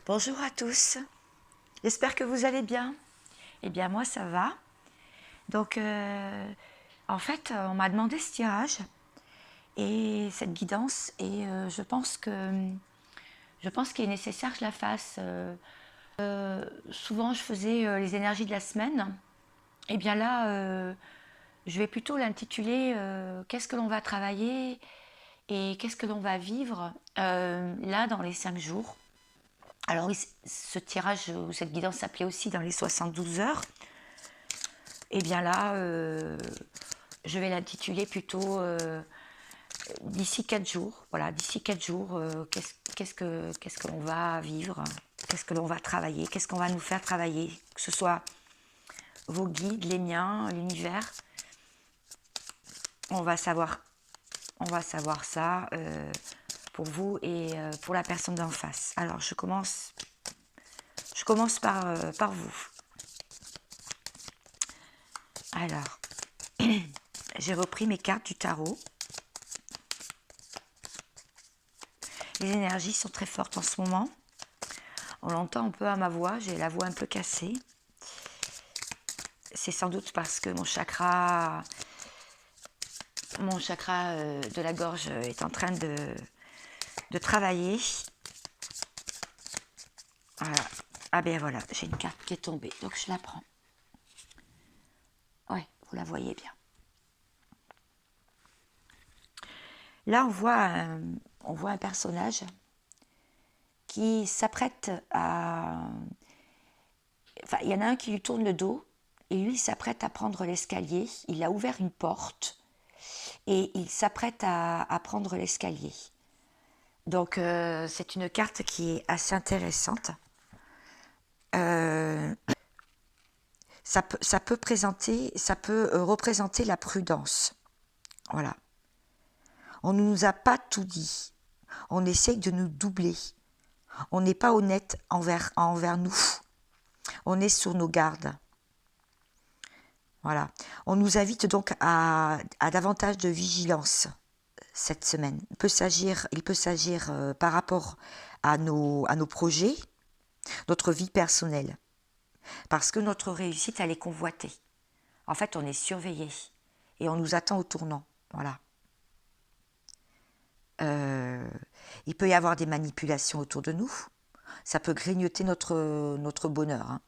Bonjour à tous, j'espère que vous allez bien. Eh bien moi ça va. Donc en fait on m'a demandé ce tirage et cette guidance et je pense qu'il est nécessaire que je la fasse. Souvent je faisais les énergies de la semaine. Et bien là je vais plutôt l'intituler qu'est-ce que l'on va travailler et qu'est-ce que l'on va vivre là dans les 5 jours. Alors oui, ce tirage ou cette guidance s'appelait aussi dans les 72 heures. Et bien là, je vais l'intituler plutôt d'ici 4 jours. Voilà, d'ici 4 jours, qu'est-ce que l'on va vivre, qu'est-ce que l'on va travailler, qu'est-ce qu'on va nous faire travailler, que ce soit vos guides, les miens, l'univers. On va savoir ça pour vous et pour la personne d'en face. Alors je commence par vous. Alors, j'ai repris mes cartes du tarot. Les énergies sont très fortes en ce moment. On l'entend un peu à ma voix, j'ai la voix un peu cassée. C'est sans doute parce que mon chakra de la gorge est en train de travailler. Voilà. Ah ben voilà, j'ai une carte qui est tombée, donc je la prends. Ouais, vous la voyez bien. Là, on voit un personnage qui s'apprête à... Enfin, il y en a un qui lui tourne le dos et lui, il s'apprête à prendre l'escalier. Il a ouvert une porte et il s'apprête à prendre l'escalier. Donc, c'est une carte qui est assez intéressante. Ça peut représenter la prudence. Voilà. On ne nous a pas tout dit. On essaye de nous doubler. On n'est pas honnête envers nous. On est sur nos gardes. Voilà. On nous invite donc à davantage de vigilance cette semaine. Il peut s'agir par rapport à nos projets, notre vie personnelle. Parce que notre réussite, elle est convoitée. En fait, on est surveillé et on nous attend au tournant. Voilà. Il peut y avoir des manipulations autour de nous. Ça peut grignoter notre bonheur. Hein.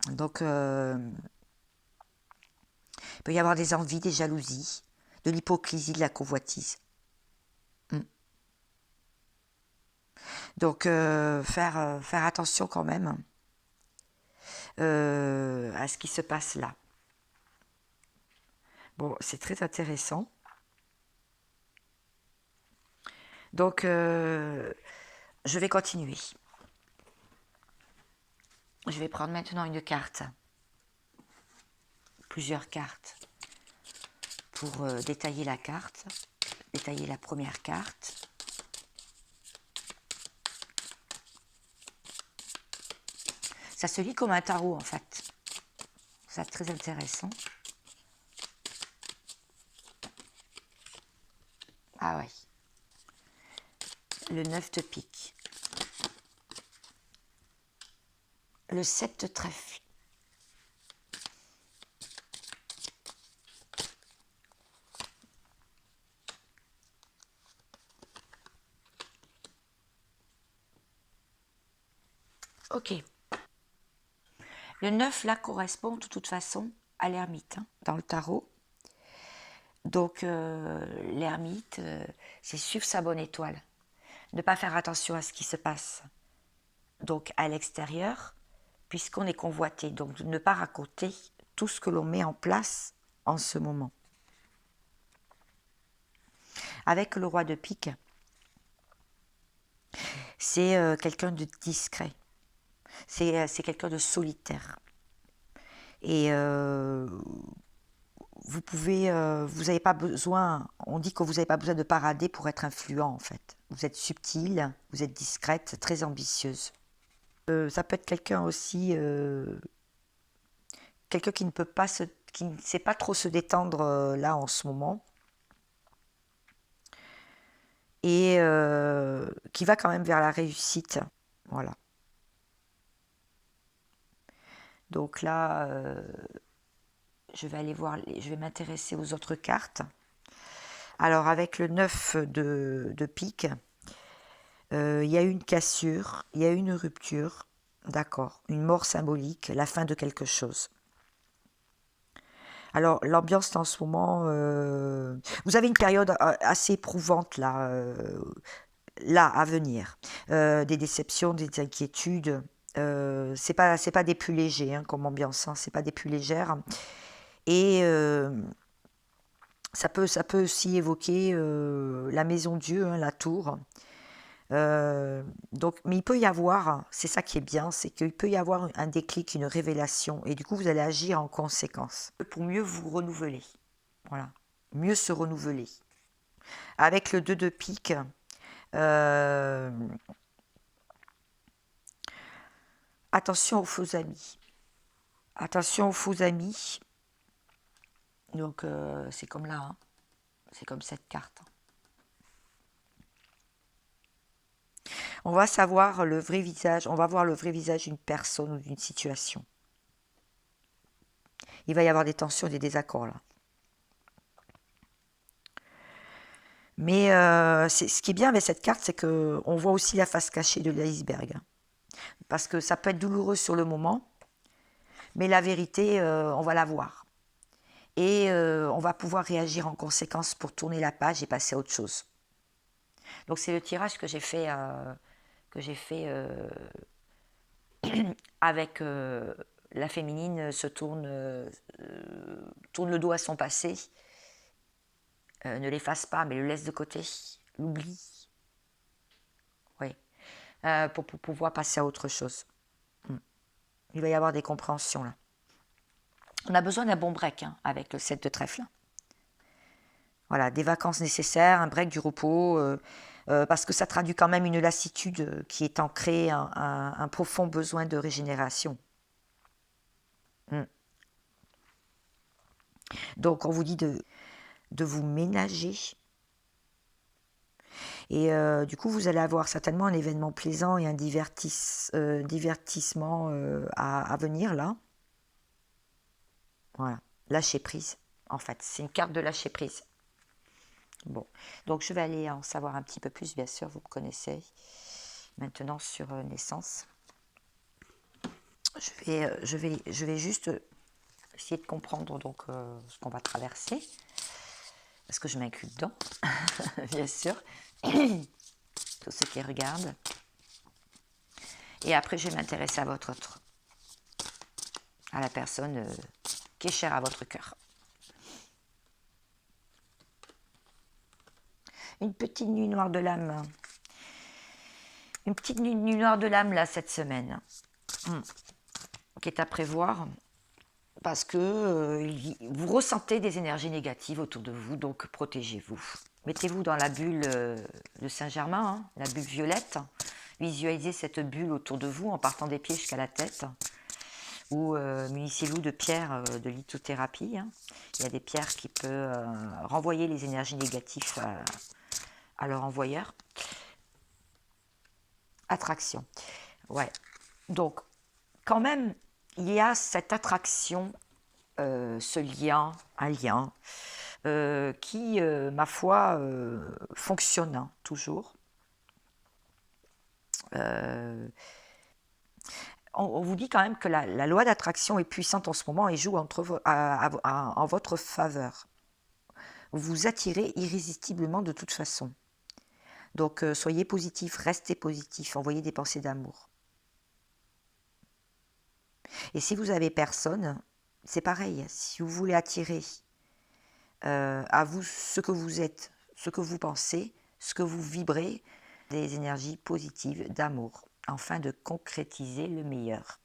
Donc, il peut y avoir des envies, des jalousies, de l'hypocrisie, de la convoitise. Donc, faire attention quand même à ce qui se passe là. Bon, c'est très intéressant. Donc, je vais continuer. Je vais prendre maintenant une carte, plusieurs cartes, pour détailler la carte, détailler la première carte. Ça se lit comme un tarot en fait. C'est très intéressant. Ah ouais. Le 9 de pique. Le 7 de trèfle. Ok. Le 9 là correspond de toute façon à l'ermite hein, dans le tarot. Donc l'ermite, c'est suivre sa bonne étoile. Ne pas faire attention à ce qui se passe. Donc à l'extérieur, puisqu'on est convoité. Donc de ne pas raconter tout ce que l'on met en place en ce moment. Avec le roi de pique, c'est quelqu'un de discret. C'est quelqu'un de solitaire. Et vous n'avez pas besoin, on dit que vous n'avez pas besoin de parader pour être influent en fait. Vous êtes subtile, vous êtes discrète, très ambitieuse. Ça peut être quelqu'un aussi, quelqu'un qui qui ne sait pas trop se détendre là en ce moment. Et qui va quand même vers la réussite. Voilà. Donc là, je vais aller voir, je vais m'intéresser aux autres cartes. Alors avec le 9 de pique, il y a une cassure, il y a une rupture, d'accord, une mort symbolique, la fin de quelque chose. Alors l'ambiance en ce moment, vous avez une période assez éprouvante là à venir. Des déceptions, des inquiétudes. C'est pas des plus légers hein, comme ambiance, hein, c'est pas des plus légères. Et ça peut aussi évoquer la maison Dieu, hein, la tour. Donc, mais il peut y avoir, c'est ça qui est bien, c'est qu'il peut y avoir un déclic, une révélation, et du coup vous allez agir en conséquence pour mieux vous renouveler. Voilà, mieux se renouveler. Avec le 2 de pique, euh, attention aux faux amis. Attention aux faux amis. Donc c'est comme là, hein. C'est comme cette carte. On va savoir le vrai visage, on va voir le vrai visage d'une personne ou d'une situation. Il va y avoir des tensions, des désaccords là. Mais ce qui est bien avec cette carte, c'est qu'on voit aussi la face cachée de l'iceberg. Parce que ça peut être douloureux sur le moment, mais la vérité, on va la voir. Et on va pouvoir réagir en conséquence pour tourner la page et passer à autre chose. Donc c'est le tirage que j'ai fait, avec la féminine tourne le dos à son passé, ne l'efface pas, mais le laisse de côté, l'oublie, oui, pour pouvoir passer à autre chose. Il va y avoir des compréhensions là. On a besoin d'un bon break hein, avec le 7 de trèfle. Voilà, des vacances nécessaires, un break du repos, parce que ça traduit quand même une lassitude qui est ancrée, un profond besoin de régénération. Donc on vous dit de vous ménager. Et du coup, vous allez avoir certainement un événement plaisant et un divertissement à venir là. Voilà, lâcher prise, en fait. C'est une carte de lâcher prise. Bon, donc je vais aller en savoir un petit peu plus, bien sûr, vous me connaissez. Maintenant sur naissance. Je vais juste essayer de comprendre donc ce qu'on va traverser. Parce que je m'inclus dedans, bien sûr. Tous ceux qui regardent. Et après, je vais m'intéresser à votre autre. À la personne qui est chère à votre cœur. Une petite nuit noire de l'âme. Une petite nuit noire de l'âme, là, cette semaine. Qui est à prévoir. Parce que vous ressentez des énergies négatives autour de vous, donc protégez-vous. Mettez-vous dans la bulle de Saint-Germain, hein, la bulle violette. Visualisez cette bulle autour de vous en partant des pieds jusqu'à la tête. Ou munissez-vous de pierres de lithothérapie. Hein. Il y a des pierres qui peuvent renvoyer les énergies négatives à leur envoyeur. Attraction. Ouais. Donc, quand même, il y a cette attraction, ce lien, un lien, qui, ma foi, fonctionne hein, toujours. On vous dit quand même que la loi d'attraction est puissante en ce moment et joue en votre faveur. Vous attirez irrésistiblement de toute façon. Donc, soyez positif, restez positif, envoyez des pensées d'amour. Et si vous avez personne, c'est pareil. Si vous voulez attirer à vous ce que vous êtes, ce que vous pensez, ce que vous vibrez, des énergies positives d'amour, afin de concrétiser le meilleur.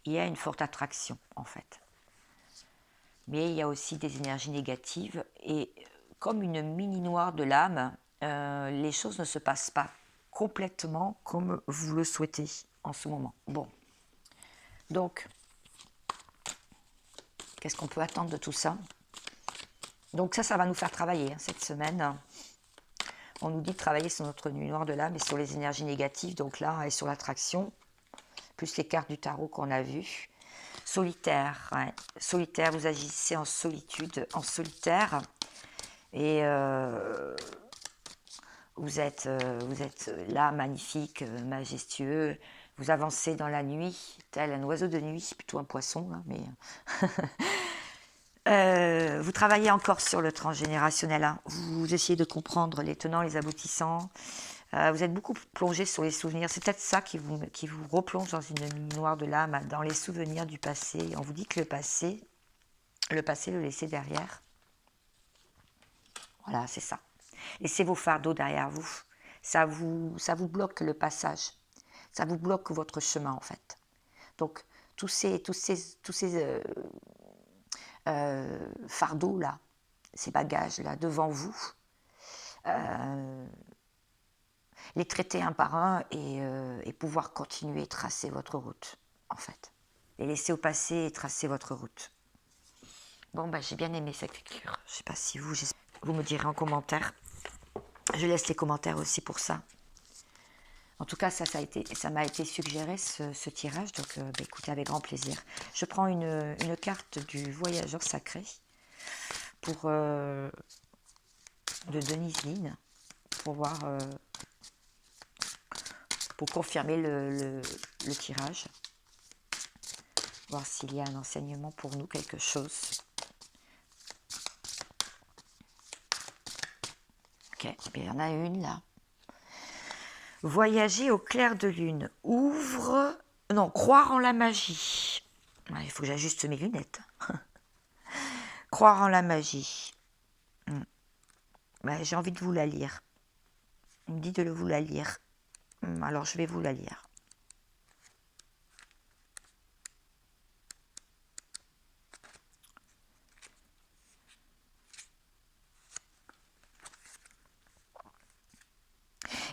Il y a une forte attraction, en fait. Mais il y a aussi des énergies négatives et comme une mini noire de l'âme, les choses ne se passent pas complètement comme vous le souhaitez en ce moment. Bon. Donc, qu'est-ce qu'on peut attendre de tout ça? Donc ça va nous faire travailler hein, cette semaine. On nous dit de travailler sur notre nuit noire de l'âme et sur les énergies négatives, donc là, et sur l'attraction, plus les cartes du tarot qu'on a vues. Solitaire, ouais. Solitaire, vous agissez en solitude, en solitaire, et vous êtes là, magnifique, majestueux. Vous avancez dans la nuit, tel un oiseau de nuit, plutôt un poisson, hein, mais... vous travaillez encore sur le transgénérationnel, hein. Vous essayez de comprendre les tenants, les aboutissants. Vous êtes beaucoup plongé sur les souvenirs. C'est peut-être ça qui vous replonge dans une nuit noire de l'âme, dans les souvenirs du passé. On vous dit que le passé, le laisser derrière. Voilà, c'est ça. Laissez vos fardeaux derrière vous. Ça vous bloque le passage. Ça vous bloque votre chemin, en fait. Donc, tous ces fardeaux-là, ces bagages-là, devant vous, les traiter un par un et pouvoir continuer, tracer votre route, en fait. Les laisser au passé et tracer votre route. Bon, bah, j'ai bien aimé cette lecture. Je ne sais pas si vous me direz en commentaire. Je laisse les commentaires aussi pour ça. En tout cas, ça m'a été suggéré, ce tirage. Donc, bah, écoutez, avec grand plaisir. Je prends une carte du voyageur sacré de Denise Line pour voir, pour confirmer le tirage. Voir s'il y a un enseignement pour nous, quelque chose. Ok, il y en a une là. Voyager au clair de lune. Croire en la magie. Ouais, il faut que j'ajuste mes lunettes. Croire en la magie. Ouais, j'ai envie de vous la lire. Il me dit de vous la lire. Alors je vais vous la lire.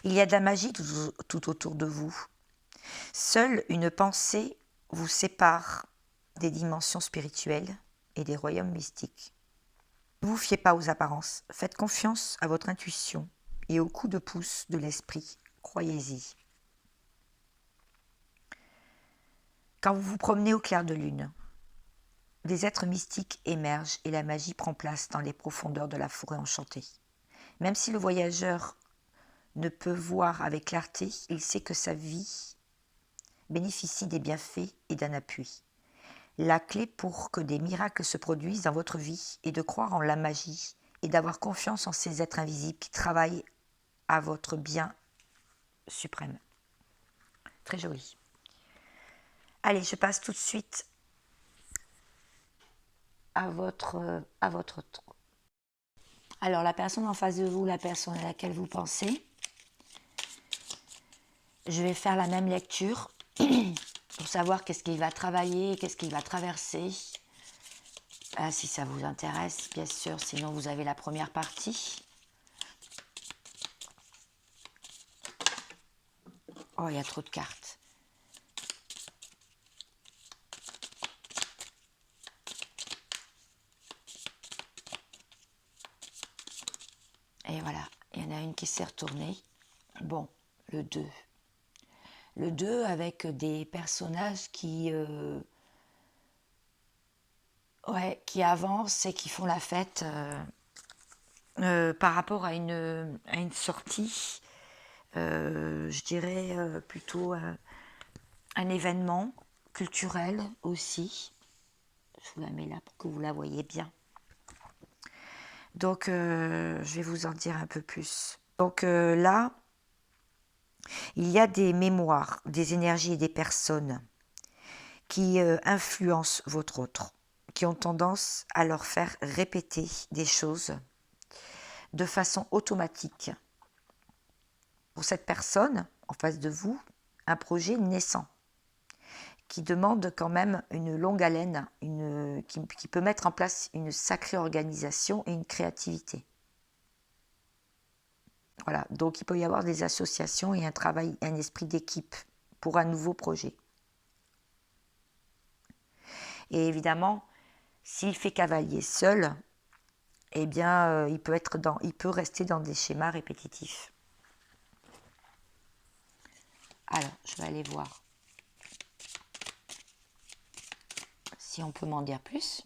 Il y a de la magie tout autour de vous. Seule une pensée vous sépare des dimensions spirituelles et des royaumes mystiques. Ne vous fiez pas aux apparences. Faites confiance à votre intuition et au coup de pouce de l'esprit. Croyez-y. Quand vous vous promenez au clair de lune, des êtres mystiques émergent et la magie prend place dans les profondeurs de la forêt enchantée. Même si le voyageur ne peut voir avec clarté, il sait que sa vie bénéficie des bienfaits et d'un appui. La clé pour que des miracles se produisent dans votre vie est de croire en la magie et d'avoir confiance en ces êtres invisibles qui travaillent à votre bien suprême. Très joli. Allez, je passe tout de suite à votre tour. Alors, la personne en face de vous, la personne à laquelle vous pensez, je vais faire la même lecture pour savoir qu'est-ce qu'il va travailler, qu'est-ce qu'il va traverser. Si ça vous intéresse, bien sûr, sinon vous avez la première partie. Oh, il y a trop de cartes. Et voilà, il y en a une qui s'est retournée. Bon, le 2. Le 2 avec des personnages qui avancent et qui font la fête par rapport à une sortie, je dirais plutôt un événement culturel aussi. Je vous la mets là pour que vous la voyez bien. Donc, je vais vous en dire un peu plus. Donc là, il y a des mémoires, des énergies et des personnes qui influencent votre autre, qui ont tendance à leur faire répéter des choses de façon automatique. Pour cette personne, en face de vous, un projet naissant, qui demande quand même une longue haleine, qui peut mettre en place une sacrée organisation et une créativité. Voilà, donc il peut y avoir des associations et un travail, un esprit d'équipe pour un nouveau projet. Et évidemment, s'il fait cavalier seul, eh bien, il peut rester dans des schémas répétitifs. Alors, je vais aller voir si on peut m'en dire plus.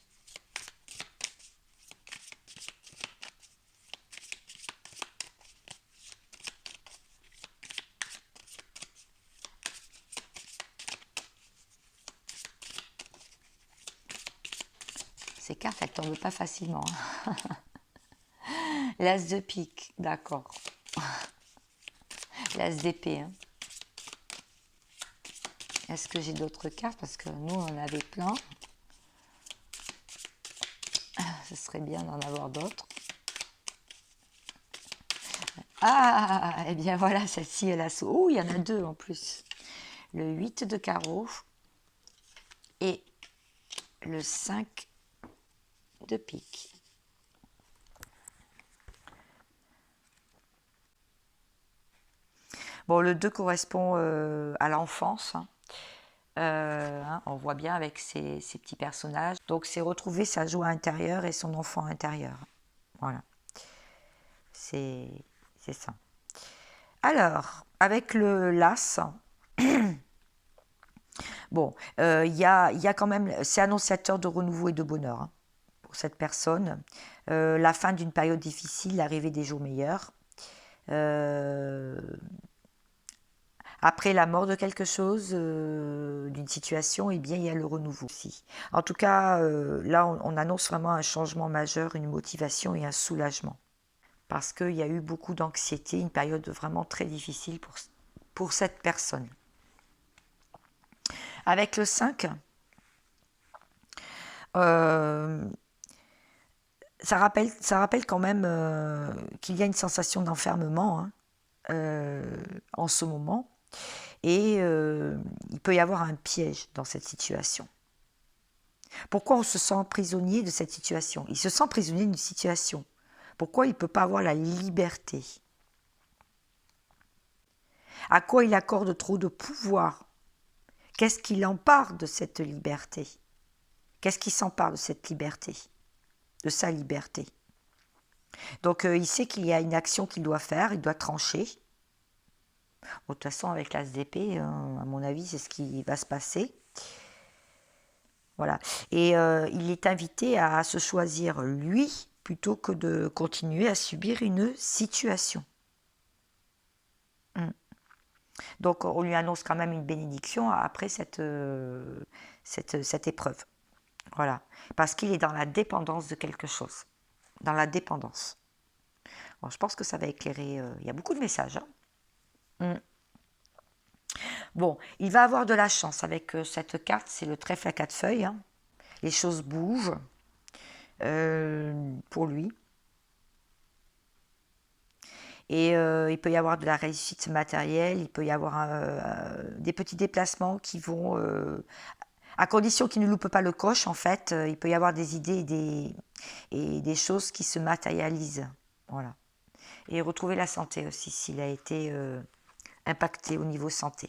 Ces cartes, elles tombent pas facilement. L'as de pique, d'accord. L'as d'épée. Hein. Est-ce que j'ai d'autres cartes? Parce que nous, on en avait plein. Ce serait bien d'en avoir d'autres. Ah, eh bien voilà, celle-ci, elle a... Oh, il y en a deux en plus. Le 8 de carreau et le 5 de pique. Bon, le 2 correspond à l'enfance. Hein. On voit bien avec ces petits personnages. Donc, c'est retrouver sa joie intérieure et son enfant intérieur. Voilà. C'est ça. Alors, avec le las, bon, y a quand même, c'est annonciateur de renouveau et de bonheur hein, pour cette personne. La fin d'une période difficile, l'arrivée des jours meilleurs. Après la mort de quelque chose, d'une situation, eh bien, il y a le renouveau aussi. En tout cas, là, on annonce vraiment un changement majeur, une motivation et un soulagement. Parce qu'il y a eu beaucoup d'anxiété, une période vraiment très difficile pour cette personne. Avec le 5, ça rappelle quand même qu'il y a une sensation d'enfermement hein, en ce moment. Et il peut y avoir un piège dans cette situation. Pourquoi on se sent prisonnier de cette situation? Il se sent prisonnier d'une situation. Pourquoi il ne peut pas avoir la liberté? À quoi il accorde trop de pouvoir? Qu'est-ce qui l'empare de cette liberté? Qu'est-ce qui s'empare de cette liberté? De sa liberté. Donc il sait qu'il y a une action qu'il doit faire, il doit trancher. Bon, de toute façon, avec l'as d'épée, à mon avis, c'est ce qui va se passer. Voilà. Et il est invité à se choisir lui plutôt que de continuer à subir une situation. Donc on lui annonce quand même une bénédiction après cette épreuve. Voilà. Parce qu'il est dans la dépendance de quelque chose. Dans la dépendance. Bon, je pense que ça va éclairer. Il y a beaucoup de messages. Hein. Bon, il va avoir de la chance avec cette carte. C'est le trèfle à 4 feuilles. Hein. Les choses bougent pour lui. Et il peut y avoir de la réussite matérielle, il peut y avoir des petits déplacements qui vont, à condition qu'il ne loupe pas le coche, en fait, il peut y avoir des idées et des choses qui se matérialisent. Voilà. Et retrouver la santé aussi, s'il a été impacté au niveau santé.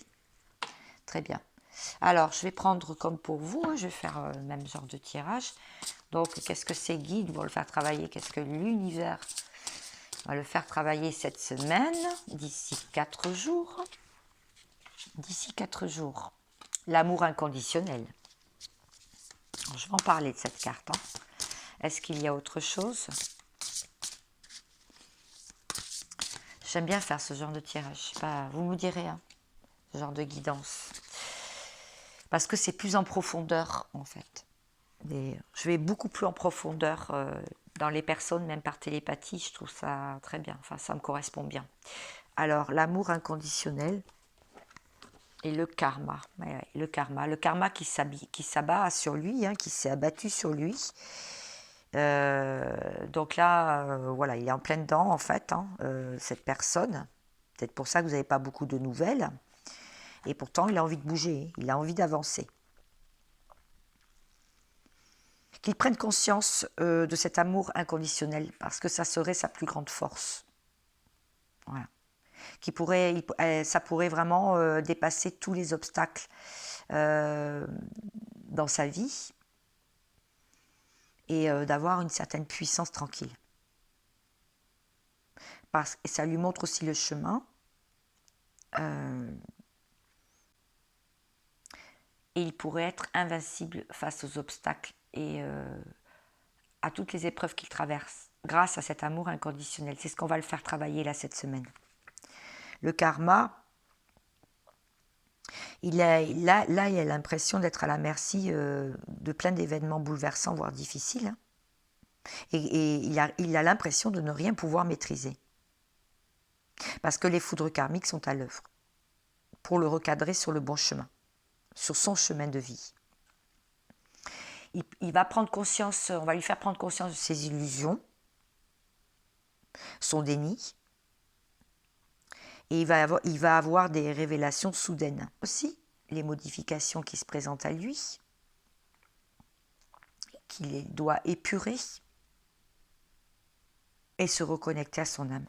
Très bien. Alors, je vais prendre comme pour vous, hein, je vais faire le même genre de tirage. Donc, qu'est-ce que ces guides vont le faire travailler? Qu'est-ce que l'univers va le faire travailler cette semaine, d'ici 4 jours? D'ici 4 jours. L'amour inconditionnel. Alors, je vais en parler de cette carte. Hein. Est-ce qu'il y a autre chose? J'aime bien faire ce genre de tirage. Je sais pas, vous me direz, hein, ce genre de guidance. Parce que c'est plus en profondeur, en fait. Je vais beaucoup plus en profondeur dans les personnes, même par télépathie. Je trouve ça très bien. Enfin, ça me correspond bien. Alors, l'amour inconditionnel et le karma. Ouais, le karma qui s'abat sur lui, hein, qui s'est abattu sur lui. Donc là, voilà, il est en plein dedans, en fait, hein, cette personne. Peut-être pour ça que vous n'avez pas beaucoup de nouvelles. Et pourtant, il a envie de bouger, il a envie d'avancer. Qu'il prenne conscience de cet amour inconditionnel, parce que ça serait sa plus grande force. Voilà. Ça pourrait vraiment dépasser tous les obstacles dans sa vie et d'avoir une certaine puissance tranquille. et ça lui montre aussi le chemin. Et il pourrait être invincible face aux obstacles et à toutes les épreuves qu'il traverse, grâce à cet amour inconditionnel. C'est ce qu'on va le faire travailler là cette semaine. Le karma, il a l'impression d'être à la merci de plein d'événements bouleversants, voire difficiles. Hein. Et il a l'impression de ne rien pouvoir maîtriser. Parce que les foudres karmiques sont à l'œuvre pour le recadrer sur le bon chemin, sur son chemin de vie. Il va prendre conscience, on va lui faire prendre conscience de ses illusions, son déni, et il va avoir des révélations soudaines. Aussi, les modifications qui se présentent à lui, qu'il doit épurer et se reconnecter à son âme.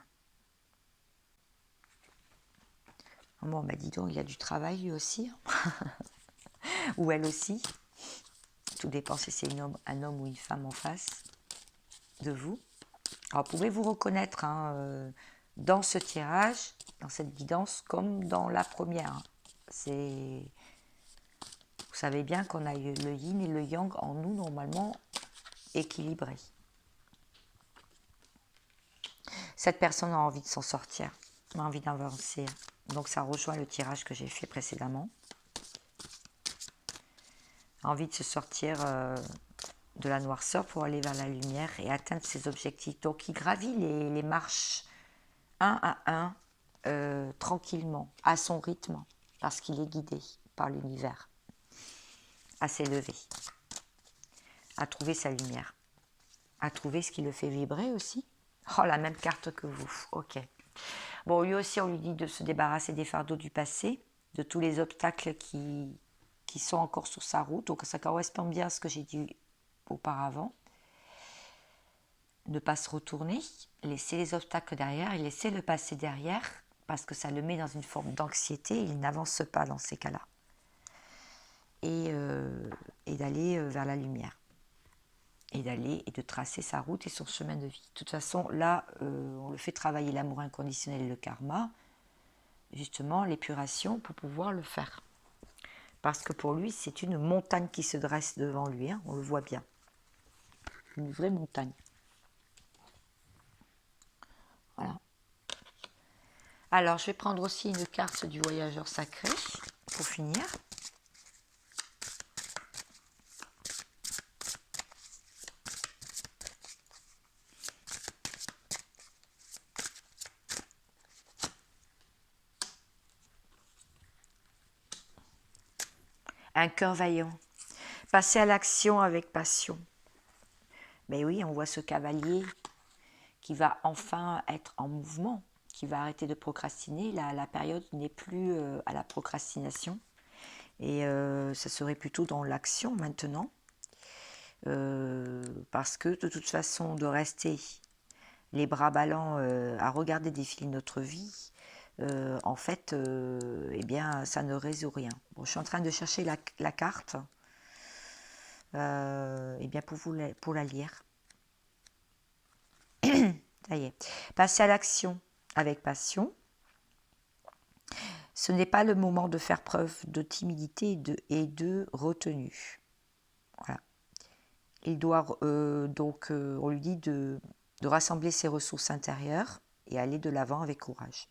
Bon, bah dis donc, il y a du travail lui aussi, ou elle aussi. Tout dépend si c'est un homme ou une femme en face de vous. Alors, pouvez-vous reconnaître dans ce tirage, dans cette guidance, comme dans la première. Vous savez bien qu'on a le yin et le yang en nous, normalement, équilibrés. Cette personne a envie de s'en sortir, a envie d'avancer. Donc, ça rejoint le tirage que j'ai fait précédemment. A envie de se sortir de la noirceur pour aller vers la lumière et atteindre ses objectifs. Donc, il gravit les marches un à un, tranquillement, à son rythme, parce qu'il est guidé par l'univers, à s'élever, à trouver sa lumière, à trouver ce qui le fait vibrer aussi. Oh, la même carte que vous, ok. Bon, lui aussi, on lui dit de se débarrasser des fardeaux du passé, de tous les obstacles qui sont encore sur sa route, donc ça correspond bien à ce que j'ai dit auparavant. Ne pas se retourner, laisser les obstacles derrière et laisser le passé derrière, parce que ça le met dans une forme d'anxiété, il n'avance pas dans ces cas-là. Et d'aller vers la lumière. Et de tracer sa route et son chemin de vie. De toute façon, là, on le fait travailler l'amour inconditionnel et le karma, justement, l'épuration pour pouvoir le faire. Parce que pour lui, c'est une montagne qui se dresse devant lui, hein, on le voit bien. Une vraie montagne. Voilà. Alors, je vais prendre aussi une carte du voyageur sacré, pour finir. Un cœur vaillant. Passer à l'action avec passion. Mais oui, on voit ce cavalier qui va enfin être en mouvement, qui va arrêter de procrastiner. La période n'est plus à la procrastination. Et ça serait plutôt dans l'action maintenant. Parce que de toute façon, de rester les bras ballants à regarder défiler notre vie, en fait, eh bien, ça ne résout rien. Bon, je suis en train de chercher la carte eh bien pour la lire. Ça y est. Passer à l'action avec passion. Ce n'est pas le moment de faire preuve de timidité et de retenue. Voilà. Il doit on lui dit de rassembler ses ressources intérieures et aller de l'avant avec courage.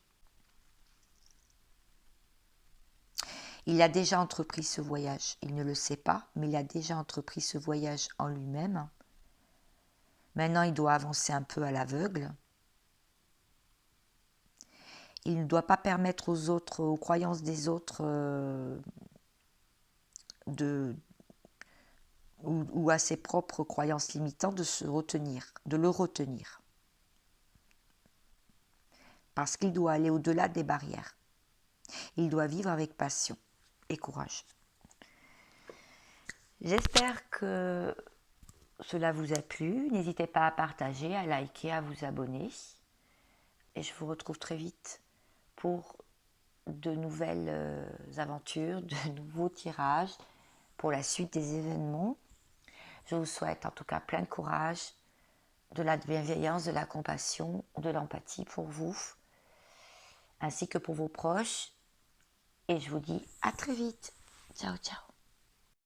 Il a déjà entrepris ce voyage. Il ne le sait pas, mais il a déjà entrepris ce voyage en lui-même. Maintenant, il doit avancer un peu à l'aveugle. Il ne doit pas permettre aux croyances des autres ou à ses propres croyances limitantes de le retenir. Parce qu'il doit aller au-delà des barrières. Il doit vivre avec passion et courage. J'espère que cela vous a plu. N'hésitez pas à partager, à liker, à vous abonner. Et je vous retrouve très vite pour de nouvelles aventures, de nouveaux tirages, pour la suite des événements. Je vous souhaite en tout cas plein de courage, de la bienveillance, de la compassion, de l'empathie pour vous, ainsi que pour vos proches. Et je vous dis à très vite. Ciao, ciao.